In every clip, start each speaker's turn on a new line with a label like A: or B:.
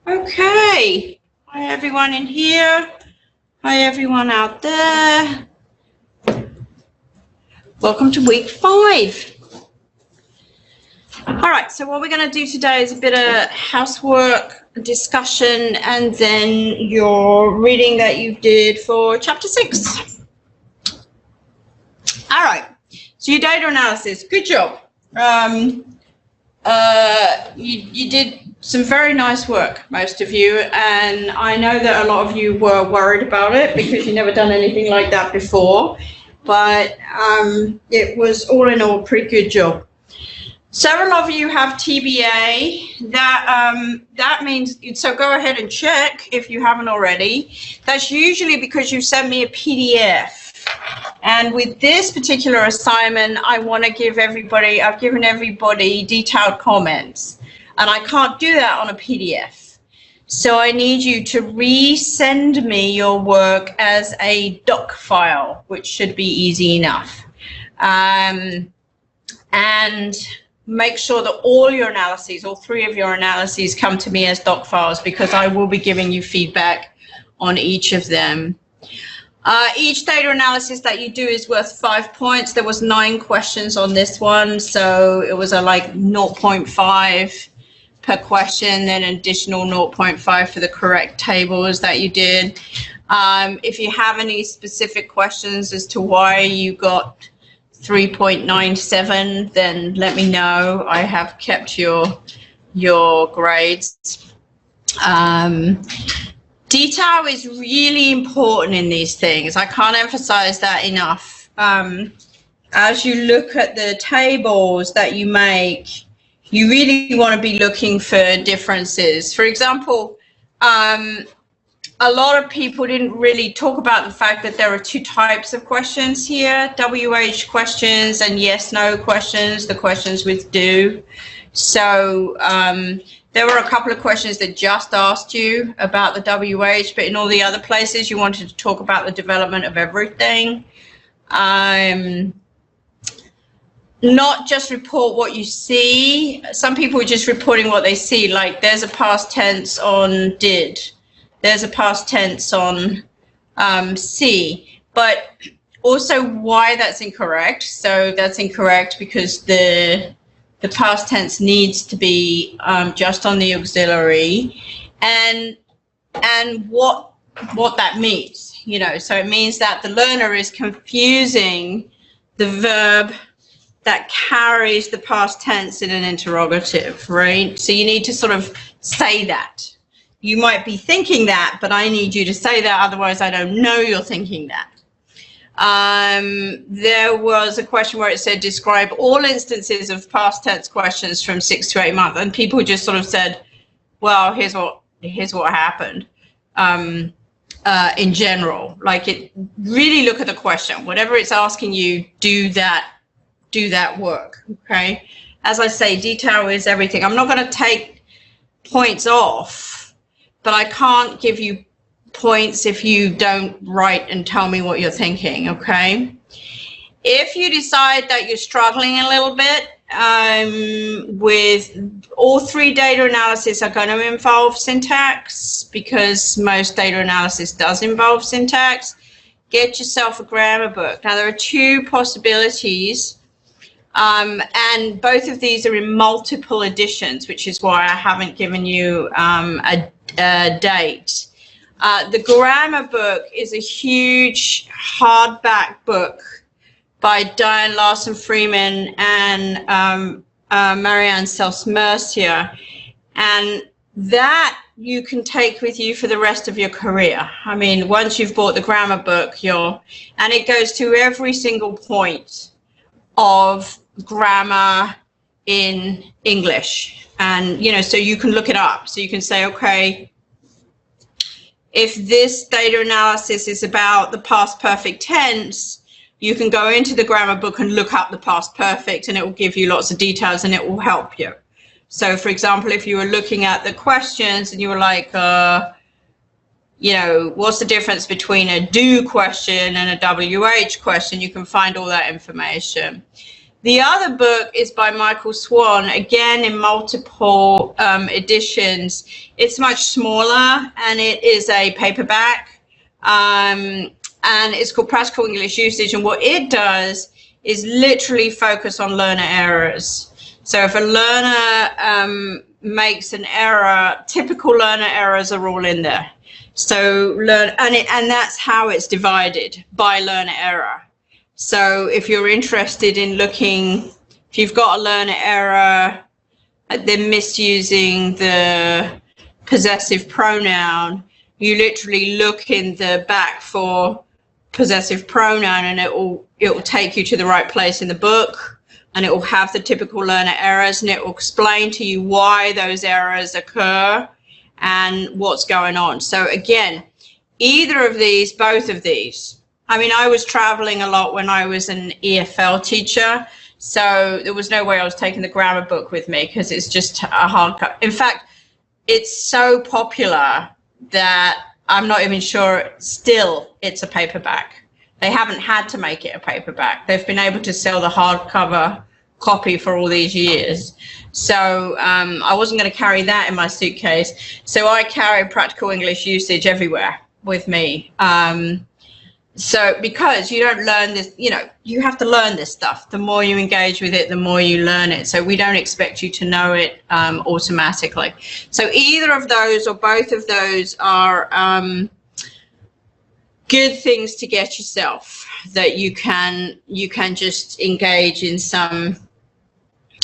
A: Okay. Hi, everyone in here. Hi, everyone out there. Welcome to week 5. All right, so what we're going to do today is a bit of housework, discussion, and then your reading that you did for chapter 6. All right, so your data analysis, good job. You did some very nice work, most of you, and I know that a lot of you were worried about it because you've never done anything like that before, but it was all in all a pretty good job. Several of you have TBA. That means, so go ahead and check if you haven't already. That's usually because you sent me a PDF. And with this particular assignment, I want to give everybody, I've given everybody detailed comments. And I can't do that on a PDF. So I need you to resend me your work as a doc file, which should be easy enough. And make sure that all your analyses, all 3 of your analyses, come to me as doc files because I will be giving you feedback on each of them. Each data analysis that you do is worth 5 points. There was 9 questions on this one, so it was a like 0.5 per question, then an additional 0.5 for the correct tables that you did. If you have any specific questions as to why you got 3.97, then let me know. I have kept your grades. Detail is really important in these things. I can't emphasize that enough. As you look at the tables that you make, you really want to be looking for differences. For example, a lot of people didn't really talk about the fact that there are 2 types of questions here, WH questions and yes/no questions, the questions with do. So there were a couple of questions that just asked you about the WH, but in all the other places you wanted to talk about the development of everything. Not just report what you see. Some people are just reporting what they see, like there's a past tense on did. There's a past tense on see, but also why that's incorrect. So that's incorrect because the past tense needs to be just on the auxiliary, and what that means, you know. So it means that the learner is confusing the verb that carries the past tense in an interrogative, right? So you need to sort of say that. You might be thinking that, but I need you to say that, otherwise I don't know you're thinking that. There was a question where it said describe all instances of past tense questions from 6 to 8 months, and people just sort of said, well, here's what happened. In general, like, it really look at the question. Whatever it's asking you, do that work. Okay, as I say, detail is everything. I'm not going to take points off, but I can't give you points if you don't write and tell me what you're thinking. Okay, if you decide that you're struggling a little bit with all 3 data analysis are going to involve syntax, because most data analysis does involve syntax, get yourself a grammar book. Now there are 2 possibilities, and both of these are in multiple editions, which is why I haven't given you a date. The grammar book is a huge hardback book by Diane Larson Freeman and Marianne Sells-Mercier, and that you can take with you for the rest of your career. I mean, once you've bought the grammar book, and it goes to every single point of grammar in English, and you know, so you can look it up. So you can say, okay, if this data analysis is about the past perfect tense, you can go into the grammar book and look up the past perfect, and it will give you lots of details and it will help you. So for example, if you were looking at the questions and you were like, you know, what's the difference between a do question and a WH question, you can find all that information. The other book is by Michael Swan, again in multiple editions. It's much smaller and it is a paperback, and it's called Practical English Usage. And what it does is literally focus on learner errors. So if a learner makes an error, typical learner errors are all in there. So and that's how it's divided, by learner error. So if you're interested in looking, if you've got a learner error, they're misusing the possessive pronoun, you literally look in the back for possessive pronoun and it will take you to the right place in the book, and it will have the typical learner errors, and it will explain to you why those errors occur and what's going on. So again, either of these, both of these. I mean, I was traveling a lot when I was an EFL teacher, so there was no way I was taking the grammar book with me because it's just a hard cut. In fact, it's so popular that I'm not even sure still it's a paperback. They haven't had to make it a paperback. They've been able to sell the hardcover copy for all these years. So I wasn't going to carry that in my suitcase. So I carry Practical English Usage everywhere with me. So because you don't learn this, you know, you have to learn this stuff. The more you engage with it, the more you learn it. So we don't expect you to know it automatically. So either of those or both of those are good things to get yourself, that you can just engage in some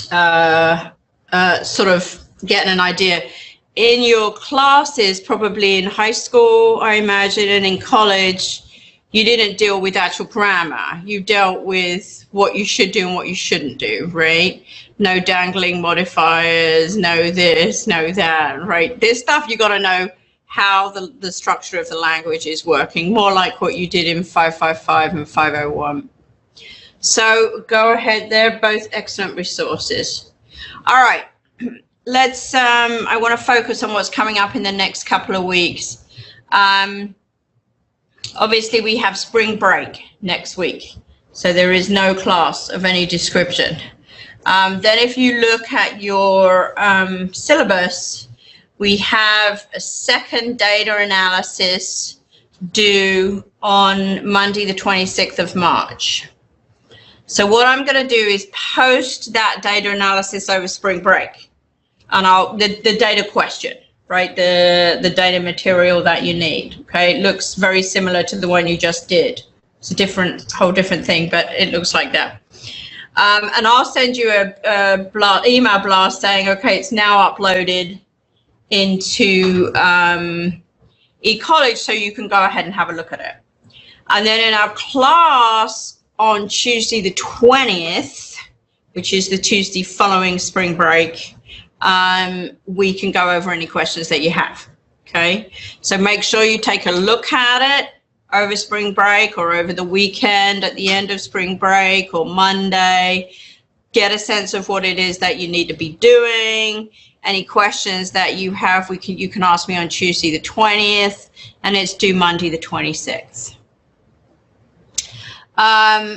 A: sort of getting an idea. In your classes, probably in high school, I imagine, and in college, you didn't deal with actual grammar. You dealt with what you should do and what you shouldn't do, right? No dangling modifiers, no this, no that, right? This stuff you got to know how the structure of the language is working, more like what you did in 555 and 501. So go ahead, they're both excellent resources. All right, let's, I want to focus on what's coming up in the next couple of weeks. Obviously, we have spring break next week, so there is no class of any description. Then if you look at your syllabus, we have a second data analysis due on Monday, the 26th of March. So what I'm going to do is post that data analysis over spring break, and the data question. Right, the data material that you need. Okay, it looks very similar to the one you just did. It's a whole different thing, but it looks like that. And I'll send you a email blast saying, okay, it's now uploaded into eCollege, so you can go ahead and have a look at it. And then in our class on Tuesday the 20th, which is the Tuesday following spring break, we can go over any questions that you have. Okay, so make sure you take a look at it over spring break or over the weekend at the end of spring break or Monday. Get a sense of what it is that you need to be doing. Any questions that you have, you can ask me on Tuesday the 20th, and it's due Monday the 26th.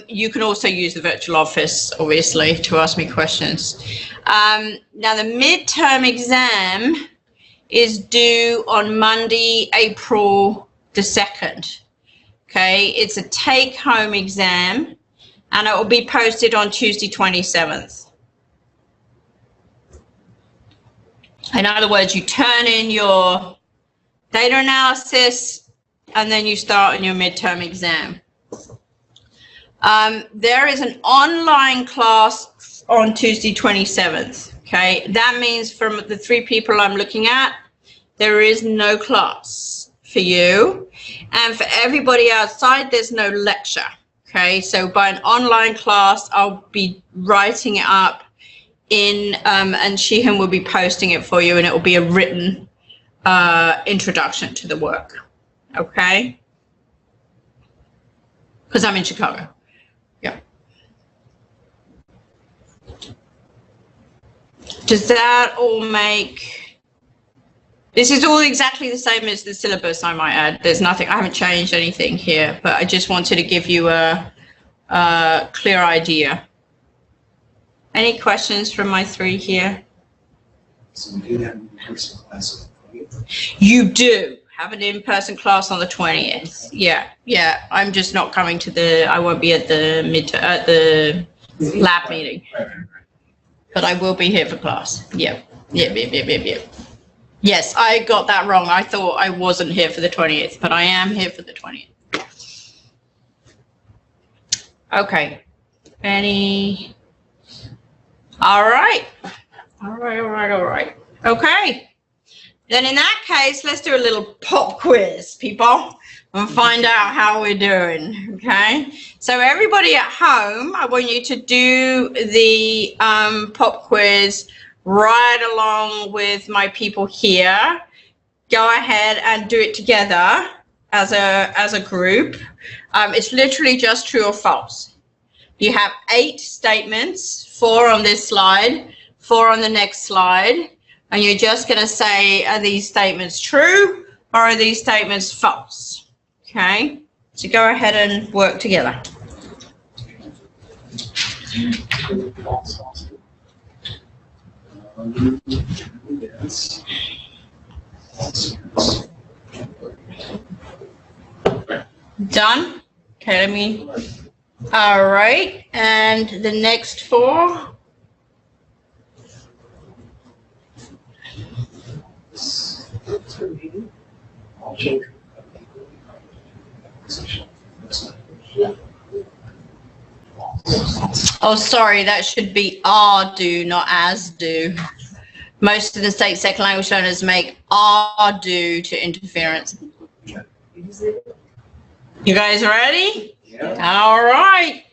A: You can also use the virtual office, obviously, to ask me questions. Now, the midterm exam is due on Monday, April the 2nd. Okay, it's a take-home exam, and it will be posted on Tuesday, 27th. In other words, you turn in your data analysis, and then you start on your midterm exam. There is an online class on Tuesday 27th. Okay, that means from the 3 people I'm looking at, there is no class for you, and for everybody outside, there's no lecture. Okay, so by an online class, I'll be writing it up in, and Sheehan will be posting it for you, and it will be a written introduction to the work. Okay, because I'm in Chicago. Yeah. Does that all make... This is all exactly the same as the syllabus, I might add. There's nothing, I haven't changed anything here, but I just wanted to give you a clear idea. Any questions from my three here?
B: So we do have an in-person class on the 20th.
A: You do have an in-person class on the 20th. Yeah. I'm just not coming to the. I won't be at the lab meeting, but I will be here for class. Yep. Yes, I got that wrong. I thought I wasn't here for the 20th, but I am here for the 20th. Okay. Any? All right. Okay. Then in that case, let's do a little pop quiz, people, and find out how we're doing, okay? So everybody at home, I want you to do the pop quiz right along with my people here. Go ahead and do it together as a group. It's literally just true or false. You have 8 statements, 4 on this slide, 4 on the next slide. And you're just going to say, are these statements true or are these statements false? Okay, so go ahead and work together.
B: Yes.
A: Done? Okay, let me. All right, and the next 4. Oh, sorry, that should be are do, not as do. Most of the state second language learners make are do to interference. You guys ready?
B: Yeah.
A: All right.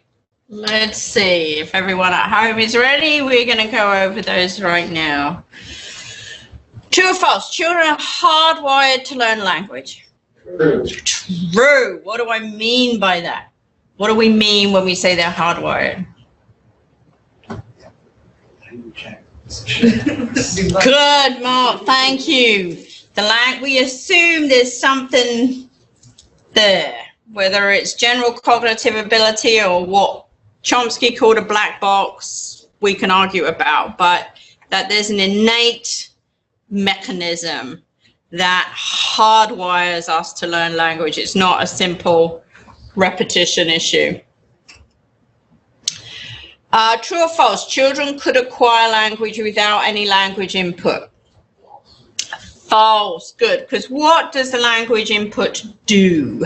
A: Let's see if everyone at home is ready. We're going to go over those right now. True or false? Children are hardwired to learn language. True. What do I mean by that? What do we mean when we say they're hardwired? Good, Mark. Thank you. We assume there's something there, whether it's general cognitive ability or what Chomsky called a black box, we can argue about, but that there's an innate mechanism that hardwires us to learn language. It's not a simple repetition issue. True or false? Children could acquire language without any language input. False. Good. Because what does the language input do?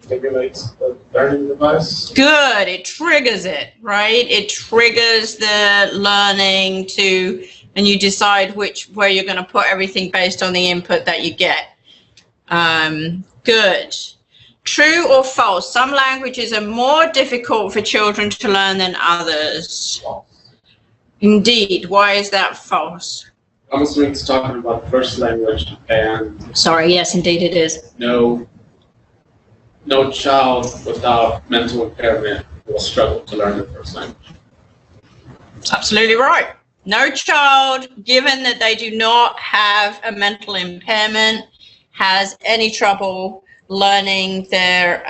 C: Regulates the learning device.
A: Good. It triggers it, right? It triggers the learning to, and you decide where you're going to put everything based on the input that you get. Good. True or false? Some languages are more difficult for children to learn than others.
C: False.
A: Indeed. Why is that false?
C: I'm assuming it's talking about first language, and
A: Sorry. Yes, indeed it is.
C: no child without mental impairment will struggle to learn the first language.
A: Absolutely right. No child, given that they do not have a mental impairment, has any trouble learning their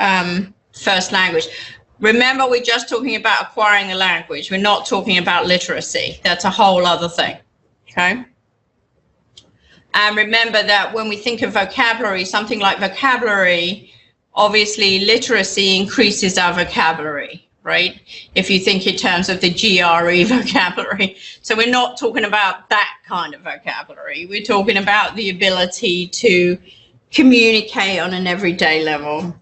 A: first language. Remember, we're just talking about acquiring a language. We're not talking about literacy. That's a whole other thing. Okay? And remember that when we think of vocabulary, something like vocabulary, obviously literacy increases our vocabulary, right? If you think in terms of the GRE vocabulary. So we're not talking about that kind of vocabulary. We're talking about the ability to communicate on an everyday level.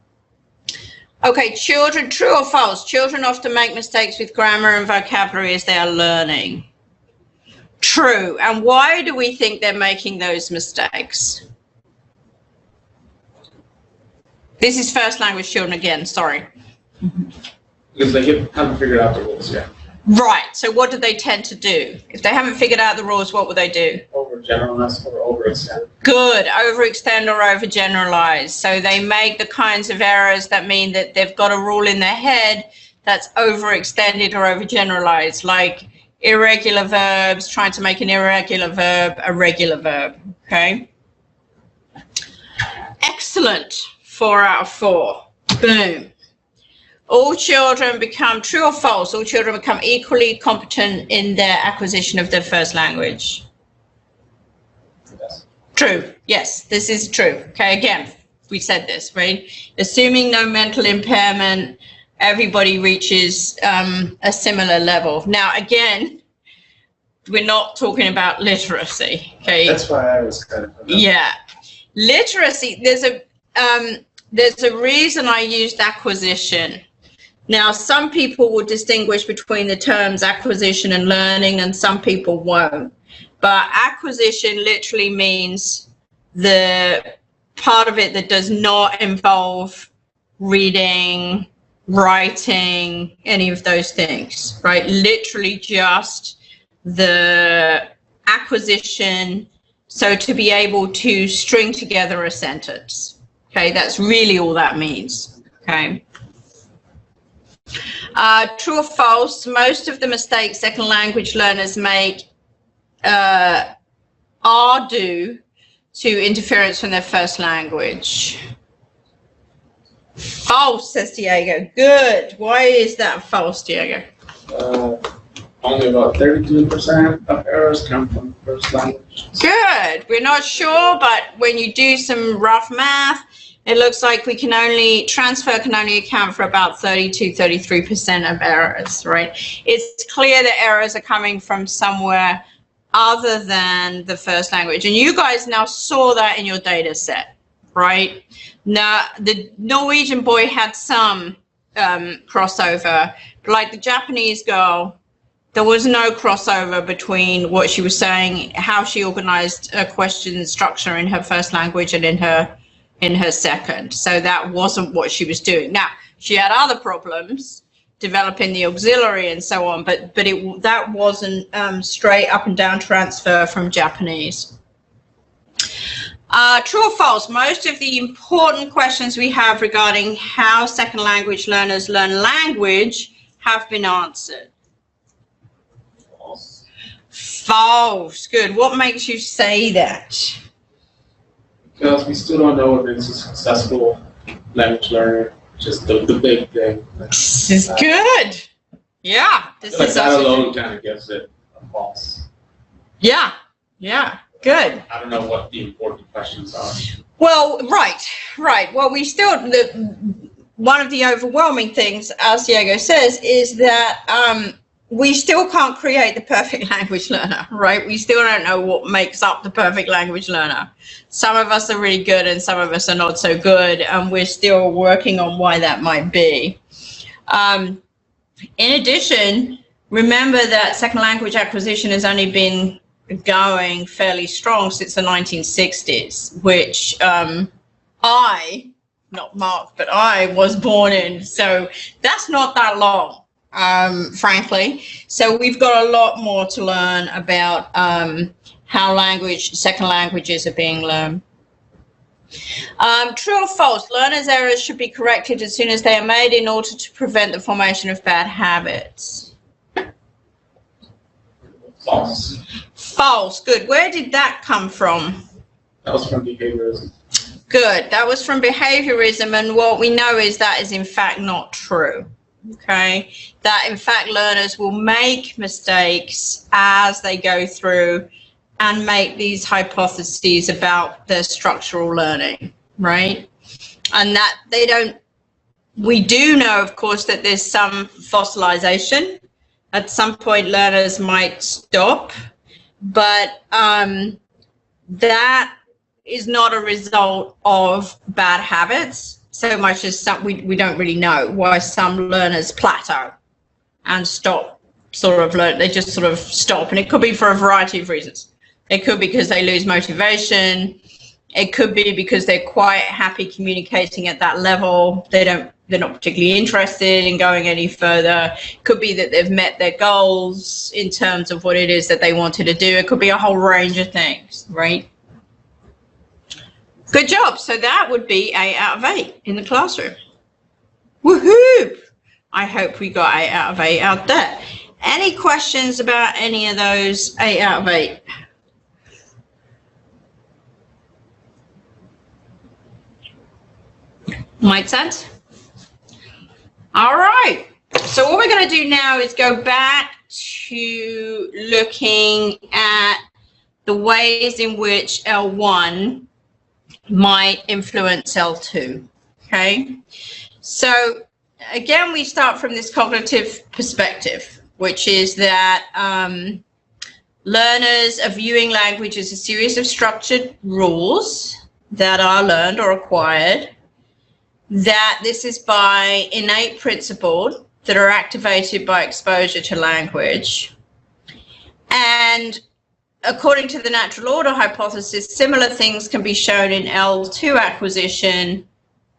A: Okay, children, true or false? Children often make mistakes with grammar and vocabulary as they are learning. True. And why do we think they're making those mistakes? This is first language children again, sorry.
C: Because they haven't figured out the rules yet.
A: Right, so what do they tend to do? If they haven't figured out the rules, what will they do?
C: Overgeneralize or overextend.
A: Good, overextend or overgeneralize. So they make the kinds of errors that mean that they've got a rule in their head that's overextended or overgeneralized, like irregular verbs, trying to make an irregular verb a regular verb, okay? Excellent, 4 out of 4, boom. All children become, true or false, all children become equally competent in their acquisition of their first language.
B: Yes.
A: True. Yes, this is true. Okay, again, we said this, right? Assuming no mental impairment, everybody reaches a similar level. Now, again, we're not talking about literacy, okay?
B: That's why I was kind of.
A: Yeah. Literacy, there's a reason I used acquisition. Now, some people will distinguish between the terms acquisition and learning, and some people won't. But acquisition literally means the part of it that does not involve reading, writing, any of those things, right? Literally just the acquisition, so to be able to string together a sentence. Okay, that's really all that means. Okay. True or false, most of the mistakes second language learners make are due to interference from their first language. False, says Diego. Good. Why is that false, Diego?
C: Only about 32% of errors come from first language.
A: Good. We're not sure, but when you do some rough math, it looks like transfer can only account for about 33% of errors, right? It's clear that errors are coming from somewhere other than the first language. And you guys now saw that in your data set, right? Now, the Norwegian boy had some crossover, but like the Japanese girl, there was no crossover between what she was saying, how she organized a question structure in her first language and in her second. So that wasn't what she was doing. Now, she had other problems, developing the auxiliary and so on, but that wasn't straight up and down transfer from Japanese. True or false, most of the important questions we have regarding how second language learners learn language have been answered.
C: False.
A: False. Good. What makes you say that?
C: Because we still don't know if it's a successful language learner. Just the big thing.
A: This is good. Yeah. This is
C: that alone kind of gives it a false.
A: Yeah. Yeah. Good.
C: I don't know what the important questions are.
A: Well, right. Well, we still, one of the overwhelming things, as Diego says, is that we still can't create the perfect language learner, right? We still don't know what makes up the perfect language learner. Some of us are really good and some of us are not so good, and we're still working on why that might be. In addition, remember that second language acquisition has only been going fairly strong since the 1960s, which I, not Mark, but I was born in. So that's not that long, frankly. So we've got a lot more to learn about how second languages are being learned. True or false, learners' errors should be corrected as soon as they are made in order to prevent the formation of bad habits.
C: False.
A: False. Good. Where did that come from?
C: That was from behaviorism.
A: Good. That was from behaviorism, and what we know is that is in fact not true. Okay. That in fact learners will make mistakes as they go through and make these hypotheses about their structural learning, right? And that they don't, we do know, of course, that there's some fossilization. At some point learners might stop, but that is not a result of bad habits so much as we don't really know why some learners plateau and stop they just sort of stop, and it could be for a variety of reasons. It could be because they lose motivation. It could be because they're quite happy communicating at that level. They're not particularly interested in going any further. It could be that they've met their goals in terms of what it is that they wanted to do. It could be a whole range of things, right? Good job. So that would be 8 out of 8 in the classroom. Woohoo! I hope we got 8 out of 8 out there. Any questions about any of those 8 out of 8? Make sense? All right. So what we're going to do now is go back to looking at the ways in which L1 might influence L2. Okay. So again, we start from this cognitive perspective, which is that learners are viewing language as a series of structured rules that are learned or acquired, that this is by innate principles that are activated by exposure to language. And according to the natural order hypothesis, similar things can be shown in L2 acquisition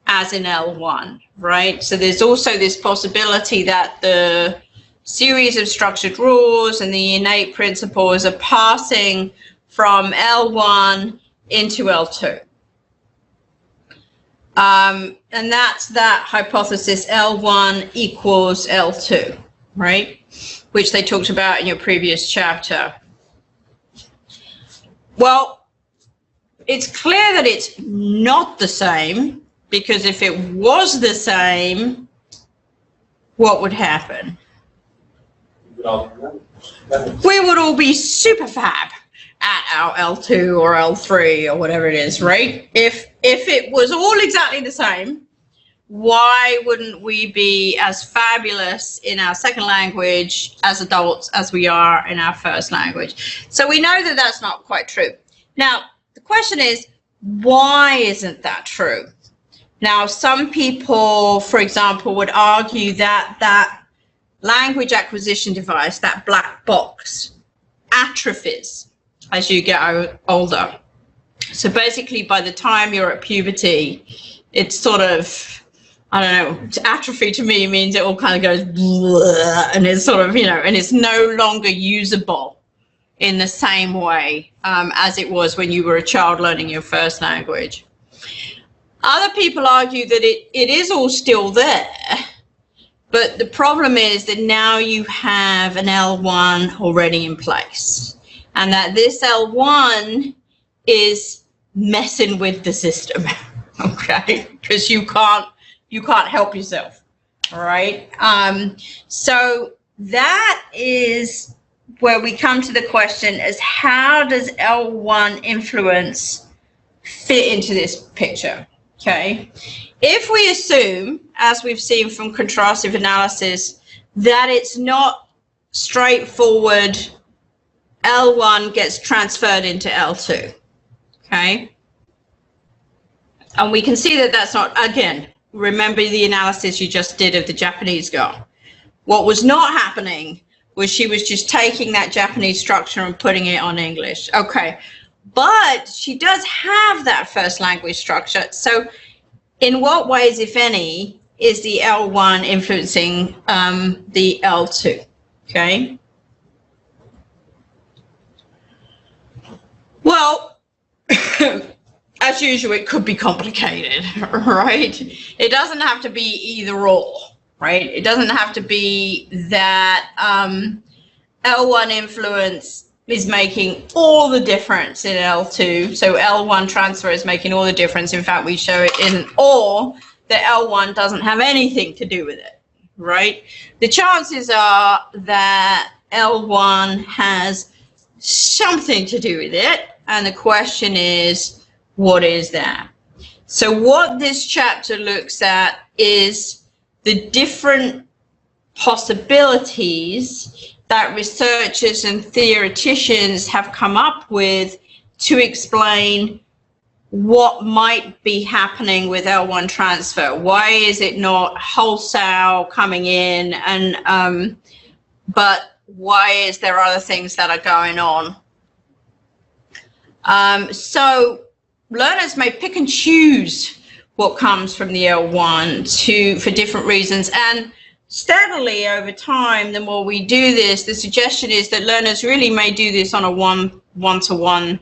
A: as in L1, right? So there's also this possibility that the series of structured rules and the innate principles are passing from L1 into L2. And that's that hypothesis, L1 equals L2, right? Which they talked about in your previous chapter. Well, it's clear that it's not the same, because if it was the same, what would happen? We would all be super fab at our L2 or L3 or whatever it is, right? If it was all exactly the same, why wouldn't we be as fabulous in our second language as adults as we are in our first language? So we know that that's not quite true. Now, the question is, why isn't that true? Now, some people, for example, would argue that that language acquisition device, that black box, atrophies as you get older. So basically, by the time you're at puberty, it's sort of, I don't know, atrophy to me means it all kind of goes blah, and it's sort of, and it's no longer usable in the same way as it was when you were a child learning your first language. Other people argue that it is all still there, but the problem is that now you have an L1 already in place, and that this L1 is messing with the system, okay? Because you can't help yourself, all right? So that is where we come to the question is, how does L1 influence fit into this picture, okay? If we assume, as we've seen from contrastive analysis, that it's not straightforward, L1 gets transferred into L2, okay? And we can see that that's not, again, remember the analysis you just did of the Japanese girl. What was not happening was she was just taking that Japanese structure and putting it on English. Okay, but she does have that first language structure. So in what ways, if any, is the L1 influencing the L2, okay? Well, as usual, it could be complicated, right? It doesn't have to be either or, right? It doesn't have to be that L1 influence is making all the difference in L2. So L1 transfer is making all the difference. In fact, we show it in or that L1 doesn't have anything to do with it, right? The chances are that L1 has something to do with it. And the question is, what is that? So what this chapter looks at is the different possibilities that researchers and theoreticians have come up with to explain what might be happening with L1 transfer. Why is it not wholesale coming in, and but why is there other things that are going on? So learners may pick and choose what comes from the L1 for different reasons, and steadily over time, the more we do this, the suggestion is that learners really may do this on a one-to-one,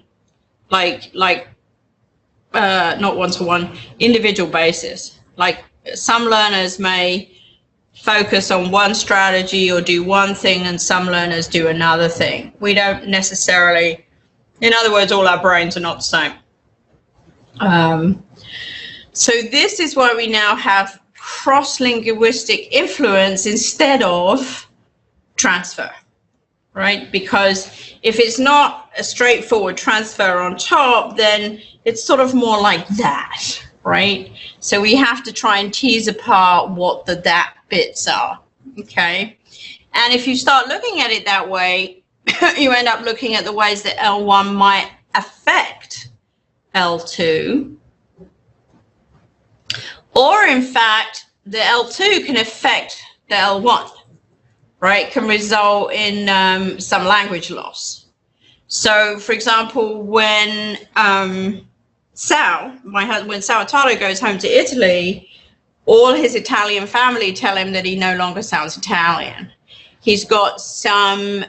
A: not one-to-one, individual basis. Like some learners may focus on one strategy or do one thing, and some learners do another thing. We don't necessarily, in other words, all our brains are not the same. So this is why we now have cross-linguistic influence instead of transfer, right? Because if it's not a straightforward transfer on top, then it's sort of more like that, right? So we have to try and tease apart what the that bits are, okay? And if you start looking at it that way, you end up looking at the ways that L1 might affect L2, or in fact, the L2 can affect the L1, right? Can result in some language loss. So, for example, when Sal Taro goes home to Italy, all his Italian family tell him that he no longer sounds Italian. He's got some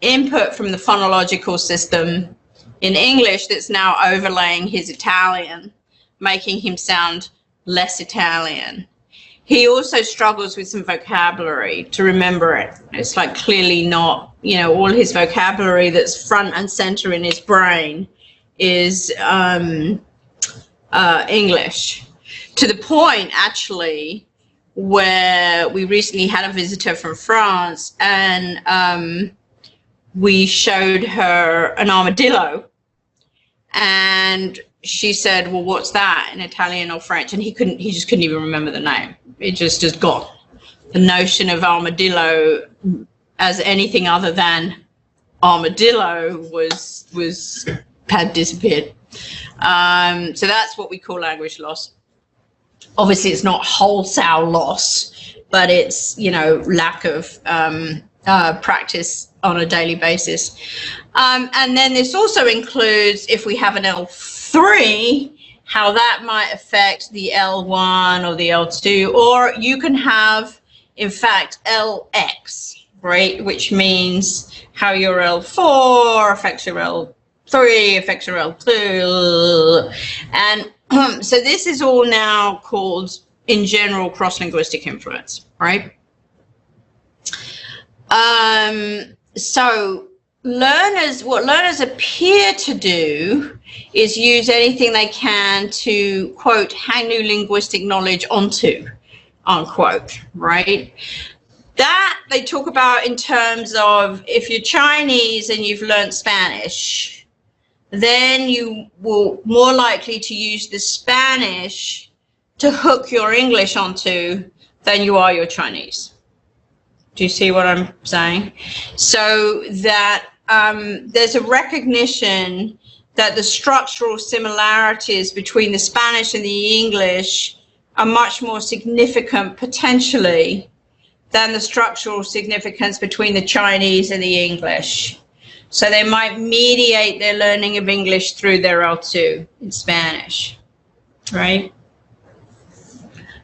A: input from the phonological system in English that's now overlaying his Italian, making him sound less Italian. He also struggles with some vocabulary to remember it. It's like clearly not, you know, all his vocabulary that's front and center in his brain is English. To the point, actually, where we recently had a visitor from France, and we showed her an armadillo, and she said, well, what's that in Italian or French? And he just couldn't even remember the name. It just gone. The notion of armadillo as anything other than armadillo had disappeared. So that's what we call language loss. Obviously, it's not wholesale loss, but it's, you know, lack of practice on a daily basis. And then this also includes, if we have an L3, how that might affect the L1 or the L2, or you can have, in fact, LX, right, which means how your L4 affects your L3, affects your L2, and so this is all now called, in general, cross-linguistic influence, right? So what learners appear to do is use anything they can to, quote, hang new linguistic knowledge onto, unquote, right? That they talk about in terms of, if you're Chinese and you've learned Spanish, then you will more likely to use the Spanish to hook your English onto than you are your Chinese. Do you see what I'm saying? So that there's a recognition that the structural similarities between the Spanish and the English are much more significant potentially than the structural significance between the Chinese and the English. So they might mediate their learning of English through their L2 in Spanish, right?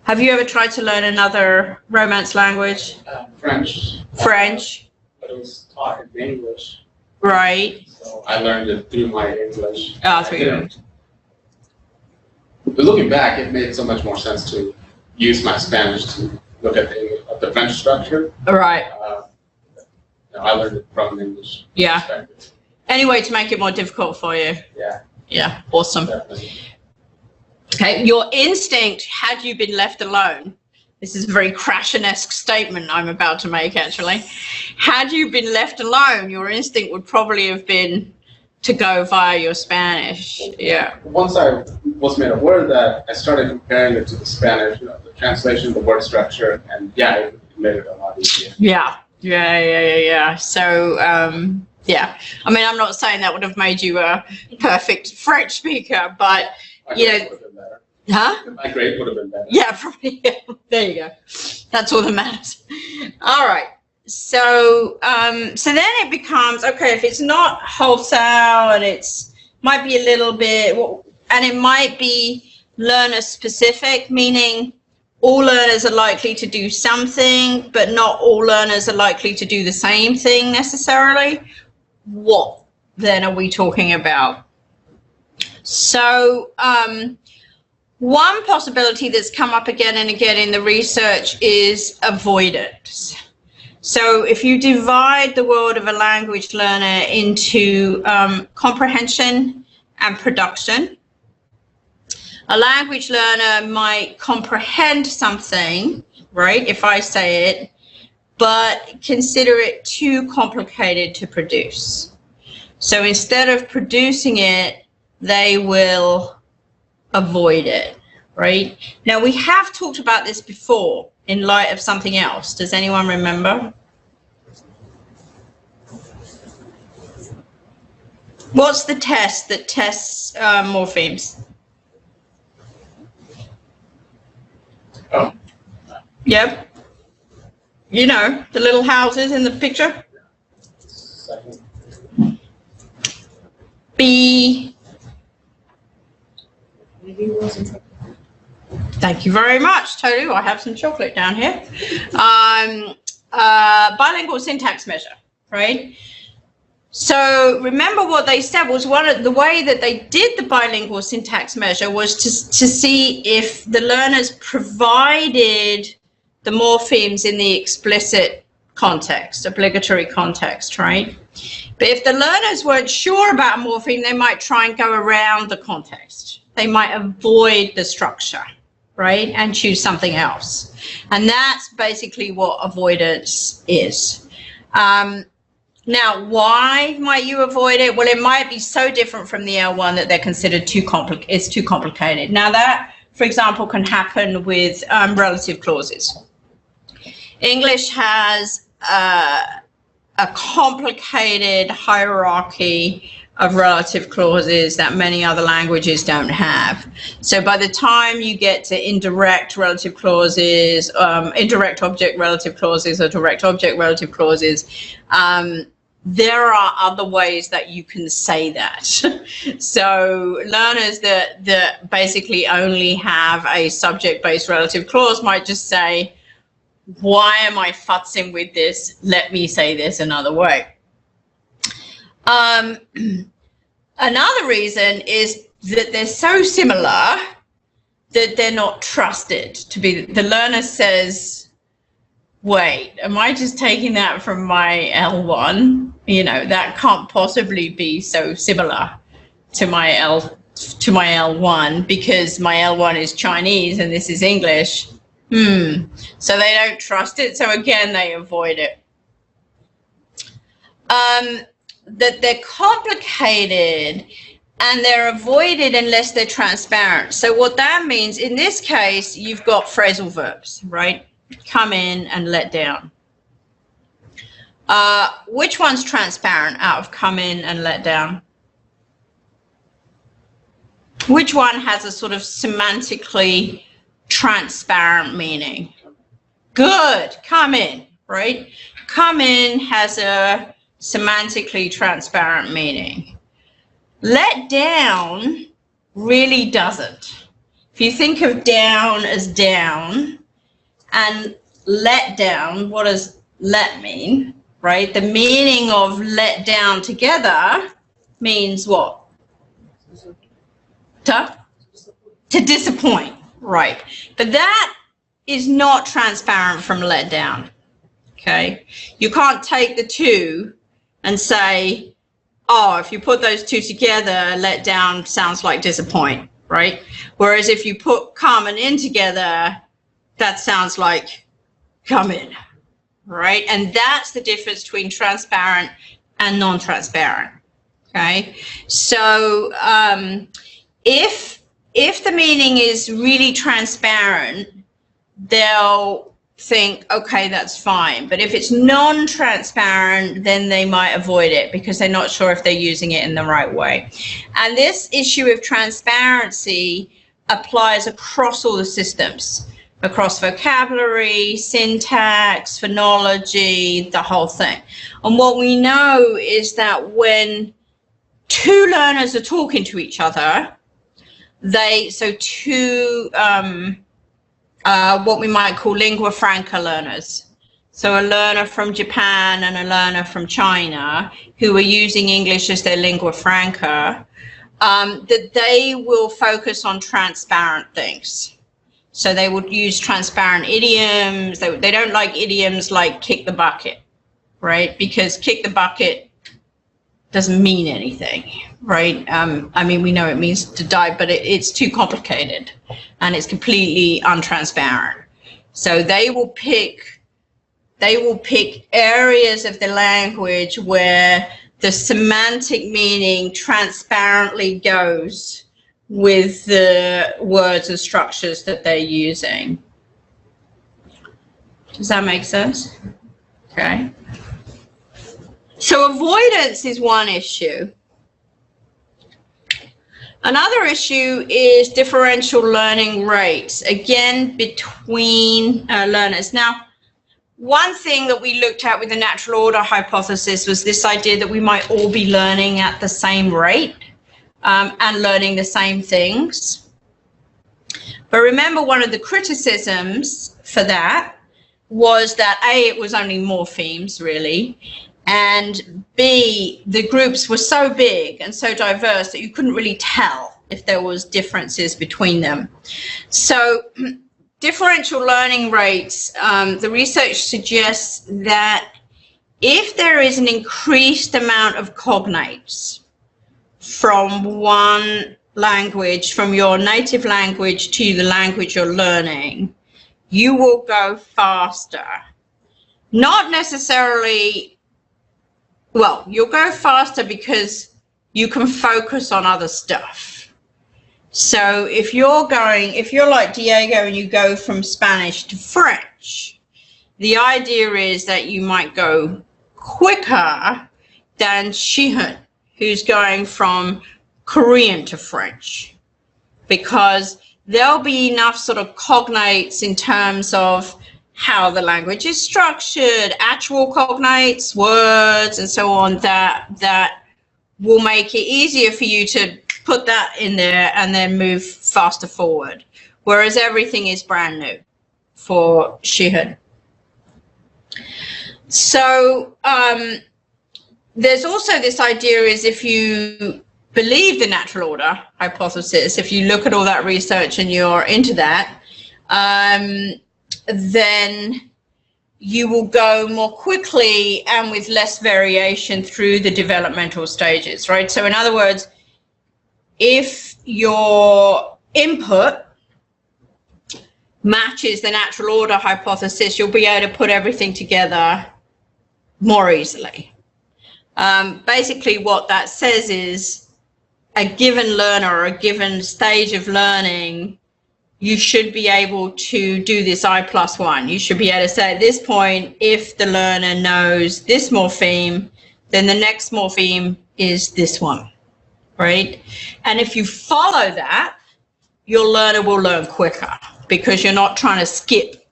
A: Have you ever tried to learn another Romance language?
C: French.
A: French.
C: But it was taught in English.
A: Right.
C: So I learned it through my English.
A: Through your English.
C: But looking back, it made so much more sense to use my Spanish to look at the French structure.
A: Right.
C: I learned it from English.
A: Yeah.
C: Perspective.
A: Anyway, to make it more difficult for you.
C: Yeah.
A: Yeah. Awesome.
C: Definitely.
A: Okay. Your instinct, had you been left alone, this is a very Krashen-esque statement I'm about to make, actually. Had you been left alone, your instinct would probably have been to go via your Spanish. Yeah.
C: Once I was made aware of that, I started comparing it to the Spanish, you know, the translation, the word structure, and yeah, it made it a lot easier.
A: Yeah. So, yeah. I mean, I'm not saying that would have made you a perfect French speaker, but, you know. Huh?
C: My grade would have been better.
A: Yeah, probably. Yeah. There you go. That's all that matters. All right. So, so then it becomes, okay, if it's not wholesale and it's might be a little bit, and it might be learner specific, meaning all learners are likely to do something, but not all learners are likely to do the same thing necessarily. What then are we talking about? So, one possibility that's come up again and again in the research is avoidance. So if you divide the world of a language learner into comprehension and production, A language learner might comprehend something, right, if I say it, but consider it too complicated to produce. So instead of producing it, they will avoid it, right? Now, we have talked about this before in light of something else. Does anyone remember? What's the test that tests morphemes?
C: Oh.
A: Yep. You know, the little houses in the picture?
C: Second.
A: B. Thank you very much, Tolu. I have some chocolate down here. Bilingual syntax measure, right? So remember what they said was one of the way that they did the bilingual syntax measure was to see if the learners provided the morphemes in the explicit context, obligatory context, right? But if the learners weren't sure about a morpheme, they might try and go around the context. They might avoid the structure, right? And choose something else. And that's basically what avoidance is. Now, why might you avoid it? Well, it might be so different from the L1 that they're considered it's too complicated. Now that, for example, can happen with relative clauses. English has a complicated hierarchy of relative clauses that many other languages don't have. So by the time you get to indirect relative clauses, indirect object relative clauses, or direct object relative clauses, there are other ways that you can say that. So learners that basically only have a subject-based relative clause might just say, why am I futzing with this? Let me say this another way. Another reason is that they're so similar that they're not trusted to be. The learner says, wait, am I just taking that from my L1? You know, that can't possibly be so similar to my L1 because my L1 is Chinese and this is English. So they don't trust it. So again, they avoid it. That they're complicated and they're avoided unless they're transparent. So what that means, in this case, you've got phrasal verbs, right? Come in and let down. Which one's transparent out of come in and let down? Which one has a sort of semantically transparent meaning? Good, come in, right? Come in has a semantically transparent meaning. Let down really doesn't. If you think of down as down and let down, what does let mean, right? The meaning of let down together means what? To disappoint, right? But that is not transparent from let down, okay? You can't take the two and say, oh, if you put those two together, let down sounds like disappoint, right? Whereas if you put come and in together, that sounds like come in, right? And that's the difference between transparent and non-transparent, okay? So if the meaning is really transparent, they'll think, okay, that's fine. But if it's non-transparent, then they might avoid it because they're not sure if they're using it in the right way. And this issue of transparency applies across all the systems, across vocabulary, syntax, phonology, the whole thing. And what we know is that when two learners are talking to each other, what we might call lingua franca learners. So a learner from Japan and a learner from China who are using English as their lingua franca, that they will focus on transparent things. So they would use transparent idioms. They don't like idioms like kick the bucket, right? Because kick the bucket doesn't mean anything, right? I mean, we know it means to die, but it's too complicated and it's completely untransparent. So they will pick areas of the language where the semantic meaning transparently goes with the words and structures that they're using. Does that make sense? Okay. So avoidance is one issue. Another issue is differential learning rates, again, between learners. Now, one thing that we looked at with the natural order hypothesis was this idea that we might all be learning at the same rate and learning the same things. But remember, one of the criticisms for that was that A, it was only morphemes, really, and B, the groups were so big and so diverse that you couldn't really tell if there was differences between them. So differential learning rates, the research suggests that if there is an increased amount of cognates from one language, from your native language to the language you're learning, you will go faster. Not necessarily, well, you'll go faster because you can focus on other stuff. So if you're like Diego and you go from Spanish to French, the idea is that you might go quicker than Shihun, who's going from Korean to French, because there'll be enough sort of cognates in terms of how the language is structured, actual cognates, words, and so on, that will make it easier for you to put that in there and then move faster forward. Whereas everything is brand new for Shihun. So there's also this idea is if you believe the natural order hypothesis, if you look at all that research and you're into that, then you will go more quickly and with less variation through the developmental stages, right? So in other words, if your input matches the natural order hypothesis, you'll be able to put everything together more easily. Basically what that says is a given learner or a given stage of learning, you should be able to do this I+1. You should be able to say at this point, if the learner knows this morpheme, then the next morpheme is this one, right? And if you follow that, your learner will learn quicker because you're not trying to skip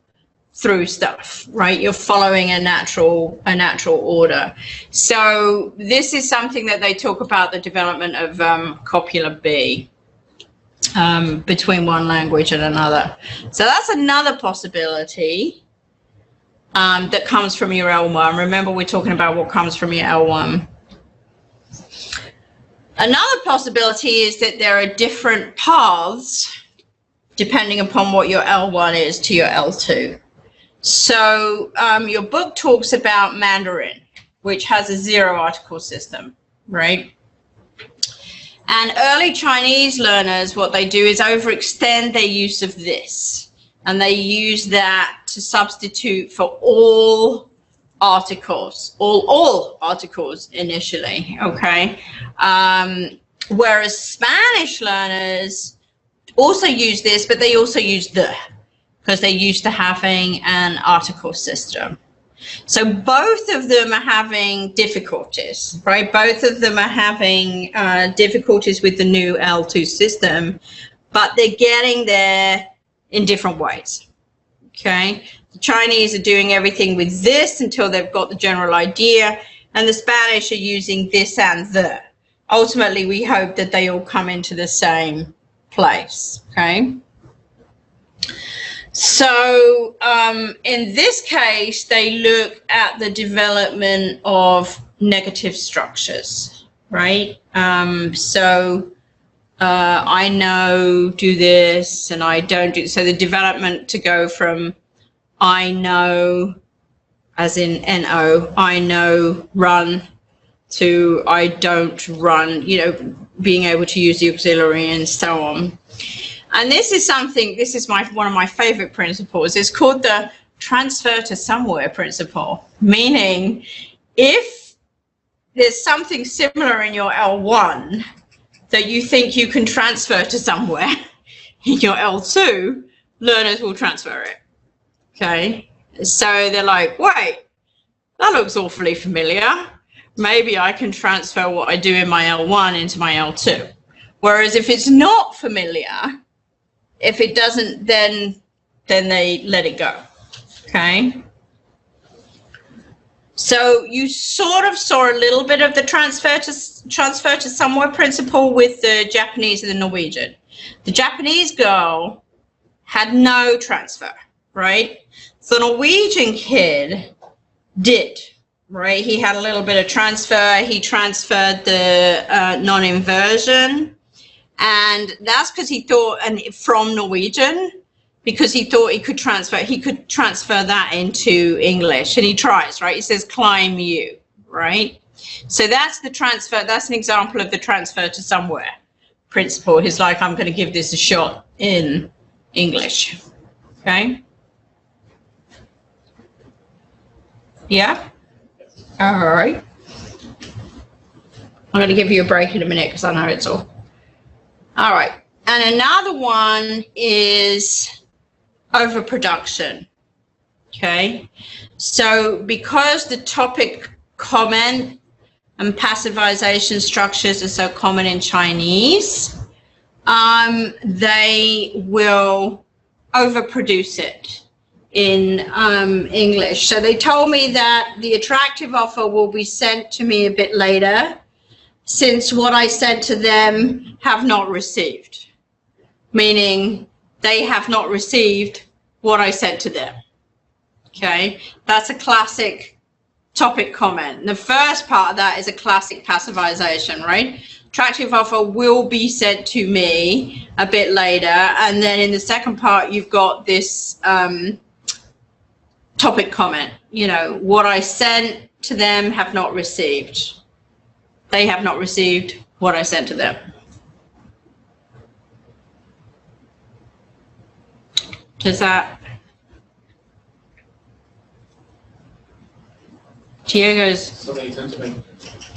A: through stuff, right? You're following a natural order. So this is something that they talk about, the development of copula B between one language and another. So that's another possibility that comes from your L1. Remember, we're talking about what comes from your L1. Another possibility is that there are different paths depending upon what your L1 is to your L2. So your book talks about Mandarin, which has a 0 article system, right? And early Chinese learners, what they do is overextend their use of this. And they use that to substitute for all articles, all articles initially, okay? Whereas Spanish learners also use this, but they also use the, because they're used to having an article system. So both of them are having difficulties, right? Both of them are having difficulties with the new L2 system, but they're getting there in different ways, okay? The Chinese are doing everything with this until they've got the general idea, and the Spanish are using this and the. Ultimately, we hope that they all come into the same place, okay? So in this case, they look at the development of negative structures, right? I know, do this, and I don't do. So the development to go from I know, as in N-O, I know, run, to I don't run, you know, being able to use the auxiliary and so on. And this is one of my favorite principles. It's called the transfer to somewhere principle, meaning if there's something similar in your L1 that you think you can transfer to somewhere in your L2, learners will transfer it. Okay, so they're like, wait, that looks awfully familiar. Maybe I can transfer what I do in my L1 into my L2. Whereas if it's not familiar, if it doesn't, then they let it go. Okay. So you sort of saw a little bit of the transfer to somewhere principle with the Japanese and the Norwegian. The Japanese girl had no transfer, right? The Norwegian kid did, right? He had a little bit of transfer. He transferred the non-inversion, and that's because he thought, and from Norwegian, because he thought he could transfer that into English, and he tries, right? He says climb you, right? So that's the transfer. That's an example of the transfer to somewhere principle. He's like, I'm going to give this a shot in English. Okay. Yeah. All right. I'm going to give you a break in a minute because I know it's all. All right. And another one is overproduction. Okay. So because the topic, comment, and passivization structures are so common in Chinese, they will overproduce it in English. So they told me that the attractive offer will be sent to me a bit later, since what I sent to them have not received, meaning they have not received what I sent to them. Okay, that's a classic topic comment. The first part of that is a classic passivization, right? Attractive offer will be sent to me a bit later, and then in the second part you've got this topic comment, you know, what I sent to them have not received. They have not received what I sent to them. Does that? Diego's.
C: So they tend to make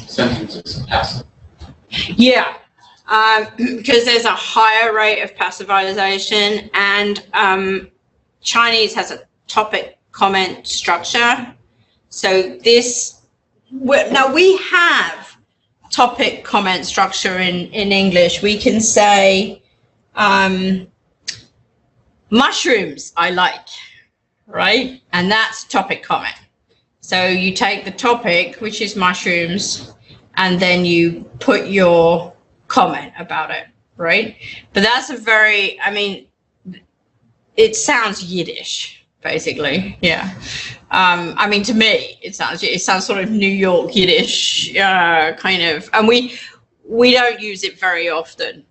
C: sentences passive.
A: Yeah, because there's a higher rate of passivization, and Chinese has a topic comment structure. So this, now we have topic comment structure in English. We can say mushrooms I like, right? And that's topic comment. So you take the topic, which is mushrooms, and then you put your comment about it, right? But that's a very, I mean, it sounds Yiddish, basically, yeah. I mean, to me, it sounds sort of New York Yiddish kind of, and we don't use it very often.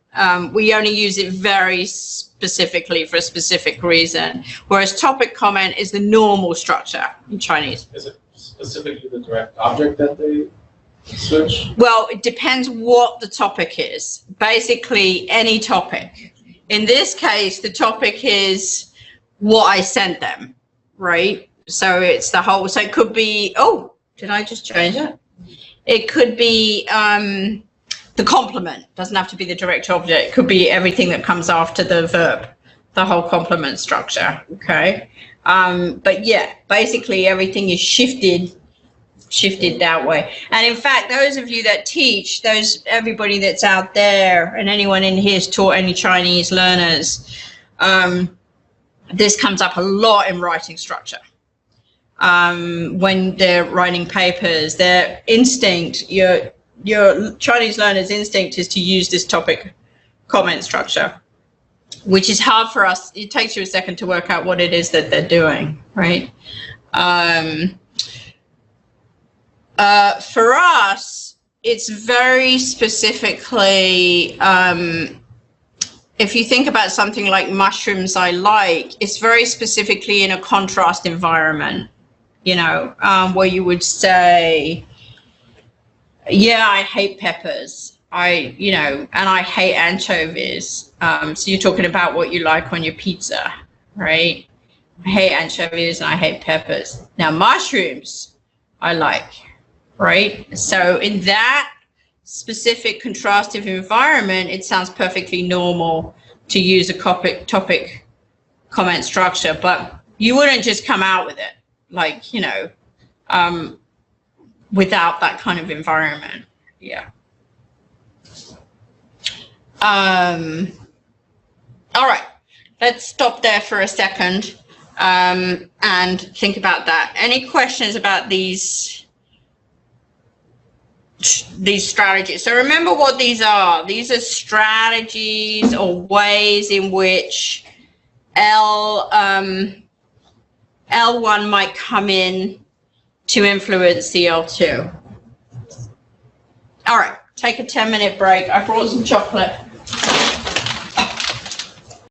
A: We only use it very specifically for a specific reason, whereas topic comment is the normal structure in Chinese.
C: Is it specifically the direct object that they switch?
A: Well, it depends what the topic is. Basically, any topic. In this case, the topic is what I sent them, right? So it's the whole, so it could be, oh, did I just change it? It could be the complement. Doesn't have to be the direct object. It could be everything that comes after the verb, the whole complement structure, okay? But yeah, basically everything is shifted that way. And in fact, those of you that teach, everybody that's out there and anyone in here has taught any Chinese learners, this comes up a lot in writing structure. When they're writing papers, their instinct, your Chinese learner's instinct is to use this topic comment structure, which is hard for us. It takes you a second to work out what it is that they're doing, right? For us, it's very specifically, if you think about something like mushrooms I like, it's very specifically in a contrast environment, you know, where you would say, Yeah, I hate peppers. And I hate anchovies. So you're talking about what you like on your pizza, right? I hate anchovies and I hate peppers. Now, mushrooms, I like, right? So in that specific contrastive environment, it sounds perfectly normal to use a topic comment structure, but you wouldn't just come out with it, like, without that kind of environment. Yeah. All right, let's stop there for a second and think about that. Any questions about these strategies? So remember what these are. These are strategies or ways in which L1 might come in to influence the L2. All right, take a 10-minute break. I brought some chocolate.